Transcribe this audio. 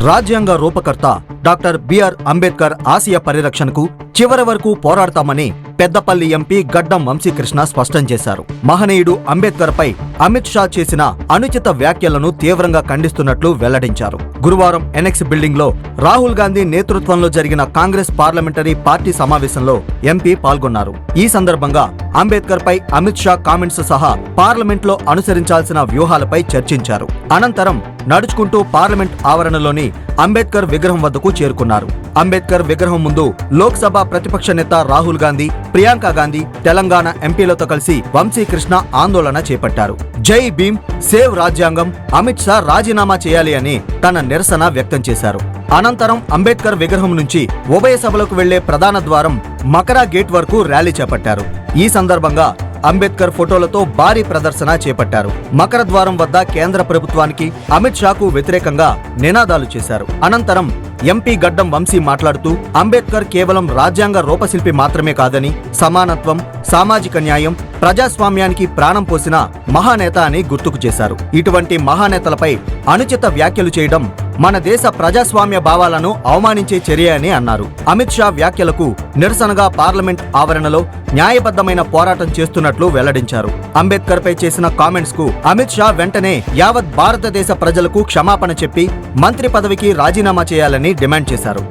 రాజ్యాంగ రూపకర్త doctor BR Ambedkar ఆశయ పరిరక్షణకు చివరి వరకు పోరాడతామని పెద్దపల్లి ఎంపీ గడ్డం వంశీకృష్ణ స్పష్టం చేశారు. మహనీయుడు అంబేద్కర్ పై అమిత్ షా చేసిన అనుచిత వ్యాఖ్యలను తీవ్రంగా ఖండిస్తున్నట్లు వెల్లడించారు. గురువారం ఎనెక్స్ బిల్డింగ్ లో రాహుల్ గాంధీ నేతృత్వంలో జరిగిన కాంగ్రెస్ పార్లమెంటరీ పార్టీ సమావేశంలో ఎంపీ పాల్గొన్నారు. ఈ సందర్భంగా అంబేద్కర్ పై అమిత్ షా కామెంట్స్ సహా పార్లమెంట్ లో అనుసరించాల్సిన వ్యూహాలపై చర్చించారు. అనంతరం నడుచుకుంటూ పార్లమెంట్ ఆవరణలోని అంబేద్కర్ విగ్రహం వద్దకు చేరుకున్నారు. అంబేద్కర్ విగ్రహం ముందు లోక్సభ ప్రతిపక్ష నేత రాహుల్ గాంధీ, ప్రియాంక గాంధీ, తెలంగాణ ఎంపీలతో కలిసి వంశీకృష్ణ ఆందోళన చేపట్టారు. జై భీమ్, సేవ్ రాజ్యాంగం, అమిత్ షా రాజీనామా చేయాలి అని తన నిరసన వ్యక్తం చేశారు. అనంతరం అంబేద్కర్ విగ్రహం నుంచి ఉభయ సభలకు వెళ్లే ప్రధాన ద్వారం మకరా గేట్ వరకు ర్యాలీ చేపట్టారు. ఈ సందర్భంగా అంబేద్కర్ ఫోటోలతో భారీ ప్రదర్శన చేపట్టారు. మకర ద్వారం వద్ద కేంద్ర ప్రభుత్వానికి, అమిత్ షాకు వ్యతిరేకంగా నినాదాలు చేశారు. అనంతరం ఎంపీ గడ్డం వంశీ మాట్లాడుతూ అంబేద్కర్ కేవలం రాజ్యాంగ రూపశిల్పి మాత్రమే కాదని, సమానత్వం, సామాజిక న్యాయం, ప్రజాస్వామ్యానికి ప్రాణం పోసిన మహానేత అని గుర్తుకు చేశారు. ఇటువంటి మహానేతలపై అనుచిత వ్యాఖ్యలు చేయడం మన దేశ ప్రజాస్వామ్య భావాలను అవమానించే చర్య అని అన్నారు. అమిత్ షా వ్యాఖ్యలకు నిరసనగా పార్లమెంట్ ఆవరణలో న్యాయబద్ధమైన పోరాటం చేస్తున్నట్లు వెల్లడించారు. అంబేద్కర్ పై చేసిన కామెంట్స్ కు అమిత్ షా వెంటనే యావత్ భారతదేశ ప్రజలకు క్షమాపణ చెప్పి మంత్రి పదవికి రాజీనామా చేయాలని డిమాండ్ చేశారు.